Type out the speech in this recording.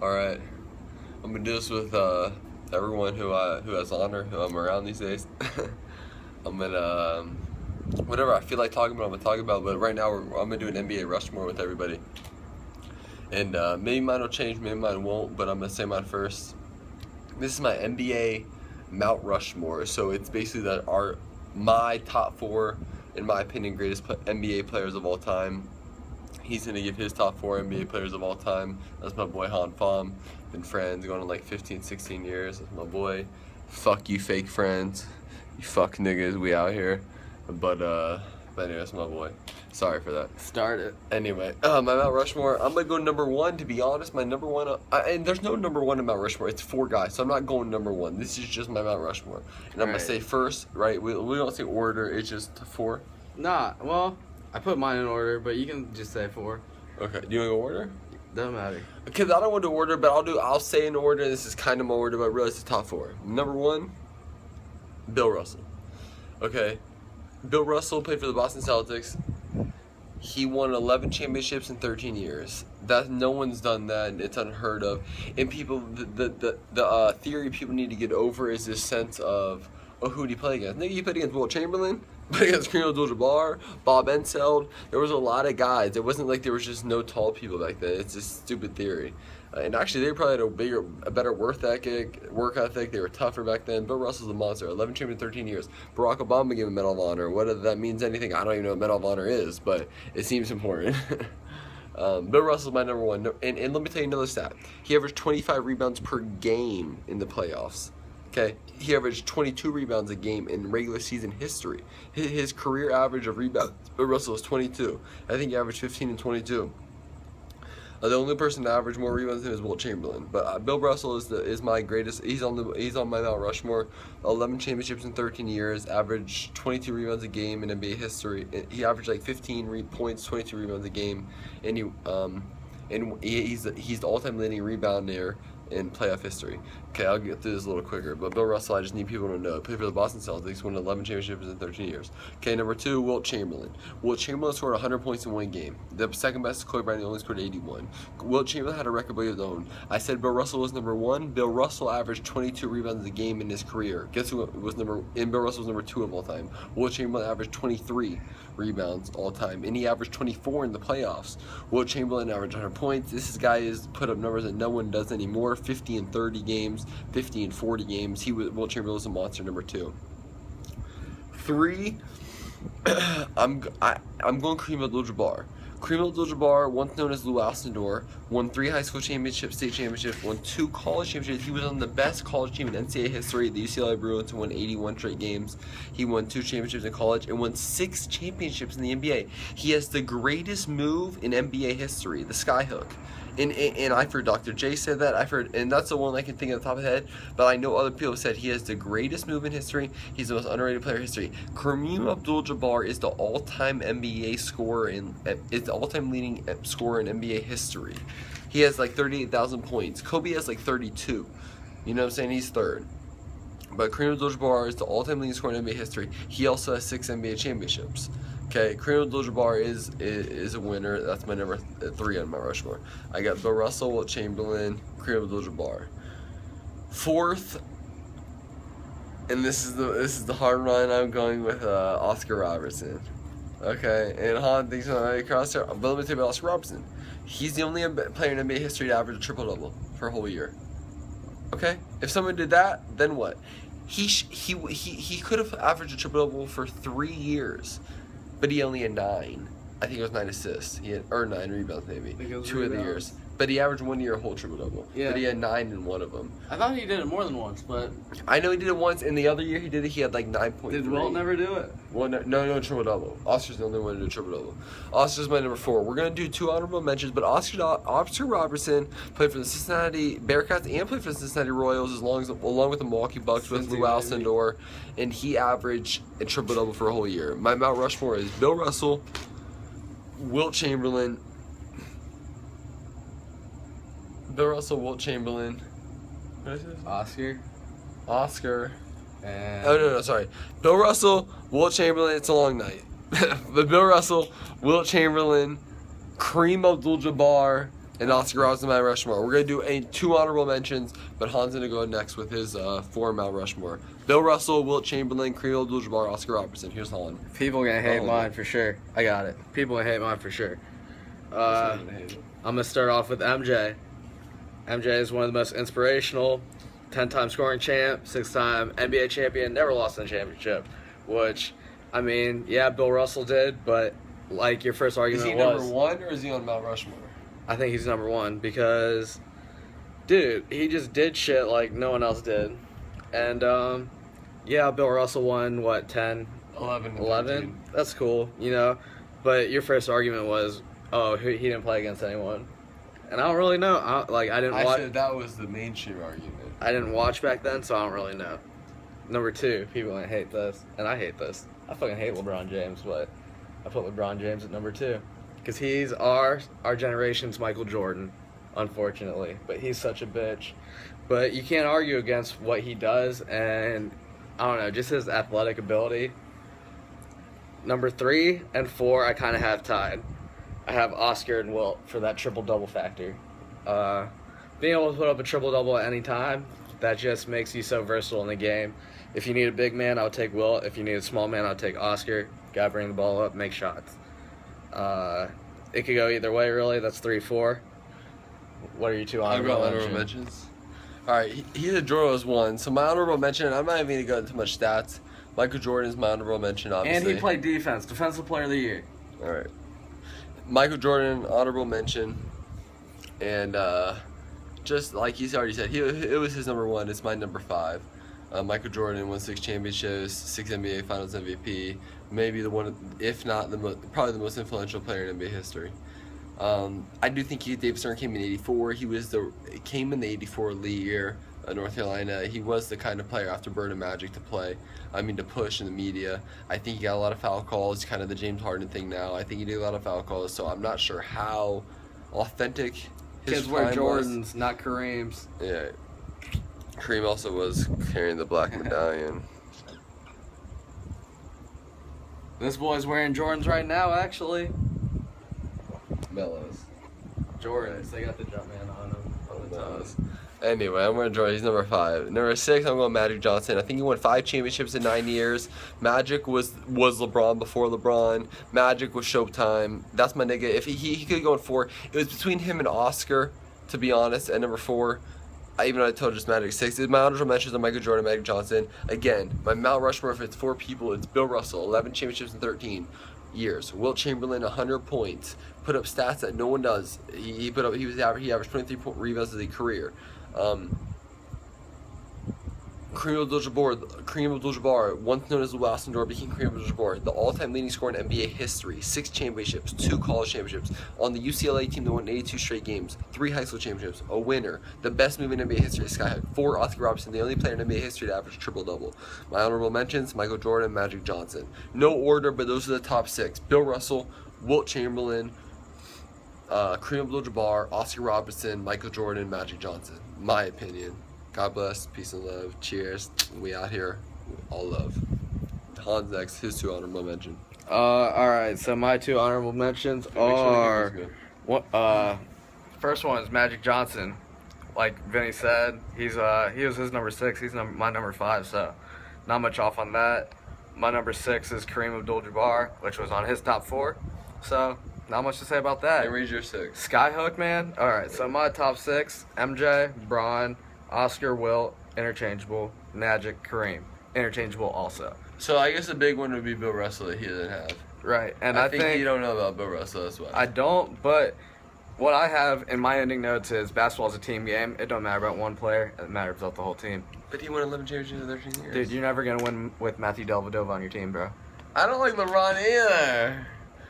Alright, I'm gonna do this with everyone who has honor, who I'm around these days. I'm gonna, whatever I feel like talking about, I'm gonna talk about, but right now I'm gonna do an NBA Rushmore with everybody. And maybe mine will change, maybe mine won't, but I'm gonna say mine first. This is my NBA Mount Rushmore, so it's basically my top four, in my opinion, greatest NBA players of all time. He's gonna give his top four NBA players of all time. That's my boy Han Pham. Been friends going on like 15, 16 years. That's my boy. Fuck you, fake friends. You fuck niggas. We out here. But anyway, that's my boy. Sorry for that. Start it. Anyway, my Mount Rushmore. I'm gonna go number one. To be honest, my number one. And there's no number one in Mount Rushmore. It's four guys, so I'm not going number one. This is just my Mount Rushmore. And I'm gonna say first, right? We don't say order. It's just four. Nah. Well, I put mine in order, but you can just say four. Okay. Do you want to go order? Doesn't matter. Because I don't want to order, but I'll say in order. This is kind of my order, but really it's the top four. Number one, Bill Russell. Okay. Bill Russell played for the Boston Celtics. He won 11 championships in 13 years. No one's done that, and it's unheard of. And people, the theory people need to get over is this sense of, oh, who did he play against? Nigga, he played against Wilt Chamberlain, played against Kareem Abdul-Jabbar, Bob Enseld. There was a lot of guys. It wasn't like there was just no tall people back then. It's a stupid theory. And actually, they probably had a better work ethic. They were tougher back then. Bill Russell's a monster. 11 champions in 13 years. Barack Obama gave him a Medal of Honor. Whether that means anything, I don't even know what Medal of Honor is, but it seems important. Bill Russell's my number one. And let me tell you another stat. He averaged 25 rebounds per game in the playoffs. Okay, he averaged 22 rebounds a game in regular season history. His career average of rebounds, Bill Russell, was 22. I think he averaged 15 and 22. The only person to average more rebounds than him is Wilt Chamberlain. But Bill Russell is my greatest. He's on my Mount Rushmore. 11 championships in 13 years. Averaged 22 rebounds a game in NBA history. He averaged like 15 points, 22 rebounds a game, and he's the all-time leading rebounder in playoff history. Okay, I'll get through this a little quicker. But Bill Russell, I just need people to know. Played for the Boston Celtics, won 11 championships in 13 years. Okay, number two, Wilt Chamberlain. Wilt Chamberlain scored 100 points in one game. The second best is Kobe Bryant, only scored 81. Wilt Chamberlain had a record of his own. I said Bill Russell was number one. Bill Russell averaged 22 rebounds a game in his career. Guess who was Bill Russell was number two of all time. Wilt Chamberlain averaged 23 rebounds all time, and he averaged 24 in the playoffs. Wilt Chamberlain averaged 100 points. This guy has put up numbers that no one does anymore. 50 in 30 games, 50 in 40 games. Wilt Chamberlain was a monster. Number two. Three, I'm going Kareem Abdul-Jabbar. Kareem Abdul-Jabbar, once known as Lou Alcindor, won 3 high school championships, state championships, won 2 college championships. He was on the best college team in NCAA history, the UCLA Bruins, who won 81 straight games. He won 2 championships in college and won 6 championships in the NBA. He has the greatest move in NBA history, the skyhook. And I've heard Dr. J said that. And that's the one I can think of off the top of the head. But I know other people have said he has the greatest move in history. He's the most underrated player in history. Kareem Abdul-Jabbar is the all-time NBA scorer is the all-time leading scorer in NBA history. He has like 38,000 points. Kobe has like 32. You know what I'm saying? He's third. But Kareem Abdul-Jabbar is the all-time leading scorer in NBA history. He also has 6 NBA championships. Okay, Kareem Abdul-Jabbar is a winner. That's my number 3 on my Rushmore. I got Bill Russell, Wilt Chamberlain, Kareem Abdul-Jabbar. Fourth, and this is the hard run. I'm going with Oscar Robertson. Okay, and Han thinks I'm going to cross there, but let me tell you about Oscar Robertson. He's the only player in NBA history to average a triple-double for a whole year. Okay, if someone did that, then what? He could have averaged a triple-double for 3 years. But he only had 9. I think it was 9 assists. Or 9 rebounds maybe. 2 of the years. But he averaged 1 year a whole triple-double. Yeah. But he had 9 in one of them. I thought he did it more than once, but... I know he did it once, and the other year he did it, he had like 9.3. Did Wilt never do it? Well, no triple-double. Oscar's the only one to do a triple-double. Oscar's my number 4. We're going to do 2 honorable mentions, but Oscar Robertson played for the Cincinnati Bearcats and played for the Cincinnati Royals along with the Milwaukee Bucks with Lou Alcindor, and he averaged a triple-double for a whole year. My Mount Rushmore is Bill Russell, Wilt Chamberlain, Wilt Chamberlain. What is this? Oscar. And... Oh, no, sorry. Bill Russell, Wilt Chamberlain. It's a long night. But Bill Russell, Wilt Chamberlain, Kareem Abdul-Jabbar, And Oscar Robertson, Mount Rushmore. We're going to do 2 honorable mentions, but Han's going to go next with his 4 Mount Rushmore. Bill Russell, Wilt Chamberlain, Kareem Abdul-Jabbar, Oscar Robertson. Here's Han. People gonna hate mine for sure. I got it. People gonna hate mine for sure. I'm gonna start off with MJ. MJ is one of the most inspirational, 10-time scoring champ, 6-time NBA champion, never lost in a championship. Which, I mean, yeah, Bill Russell did, but like your first argument was. Is he number 1 or is he on Mount Rushmore? I think he's number 1 because, dude, he just did shit like no one else did. And, yeah, Bill Russell won, what, 10? 11? That's cool, you know. But your first argument was, oh, he didn't play against anyone. And I don't really know. I didn't watch. Said that was the mainstream argument. I didn't watch back then, so I don't really know. Number 2, people gonna hate this, and I hate this. I fucking hate LeBron James, but I put LeBron James at number 2 because he's our generation's Michael Jordan, unfortunately. But he's such a bitch. But you can't argue against what he does, and I don't know, just his athletic ability. Number 3 and 4, I kind of have tied. I have Oscar and Wilt for that triple-double factor. Being able to put up a triple-double at any time, that just makes you so versatile in the game. If you need a big man, I'll take Wilt. If you need a small man, I'll take Oscar. Gotta bring the ball up, make shots. It could go either way, really. That's 3-4. What are your 2 honorable mentions? All right, he had Jordan as 1. So my honorable mention, I'm not even going to go into much stats. Michael Jordan is my honorable mention, obviously. And he played defense, defensive player of the year. All right. Michael Jordan, honorable mention. And just like he's already said, it was his number 1. It's my number 5. Michael Jordan won 6 championships, 6 NBA Finals MVP. Maybe the one, if not probably the most influential player in NBA history. I do think David Stern came in '84. He came in the '84 league year, North Carolina. He was the kind of player after Bird and Magic to push in the media. I think he got a lot of foul calls, kind of the James Harden thing now. I think he did a lot of foul calls, so I'm not sure how authentic his kids wear prime Jordans, was. not Kareem's. Yeah, Kareem also was carrying the black medallion. This boy's wearing Jordans right now, actually. Mellows. Jordans, they got the Jumpman on them on the toes. Anyway, I'm going to Jordan. He's number 5. Number 6, I'm going Magic Johnson. I think he won 5 championships in 9 years. Magic was LeBron before LeBron. Magic was Showtime. That's my nigga. If he could go in 4, it was between him and Oscar, to be honest, at number 4. Even though I told you just Magic 6. My honorable mentions are Michael Jordan, Magic Johnson. Again, my Mount Rushmore, if it's 4 people, it's Bill Russell, 11 championships in 13 years. Wilt Chamberlain, 100 points. Put up stats that no one does. He averaged 23 rebounds as a career. Kareem Abdul-Jabbar, once known as the Boston Door, became Kareem Abdul-Jabbar, the all-time leading scorer in NBA history, 6 championships, 2 college championships, on the UCLA team that won 82 straight games, 3 high school championships, a winner, the best move in NBA history, Skyhook, 4 Oscar Robertson, the only player in NBA history to average triple-double. My honorable mentions, Michael Jordan, Magic Johnson. No order, but those are the top 6. Bill Russell, Wilt Chamberlain, Kareem Abdul-Jabbar, Oscar Robertson, Michael Jordan, Magic Johnson. My opinion. God bless, peace and love. Cheers. We out here. All love. Hans next, his 2 honorable mentions. Alright, so my 2 honorable mentions are first one is Magic Johnson. Like Vinny said, he was his number 6, he's my number 5, so not much off on that. My number 6 is Kareem Abdul-Jabbar, which was on his top 4. So not much to say about that. Hey, raise your 6. Skyhook, man. Alright, so my top 6, MJ, Bron, Oscar, Wilt, interchangeable. Magic, Kareem, interchangeable also. So I guess the big one would be Bill Russell that he doesn't have. Right, and I think you don't know about Bill Russell, that's why. I don't, but what I have in my ending notes is basketball is a team game. It don't matter about one player. It matters about the whole team. But he won 11 championships in 13 years. Dude, you're never going to win with Matthew Dellavedova on your team, bro. I don't like LeBron either.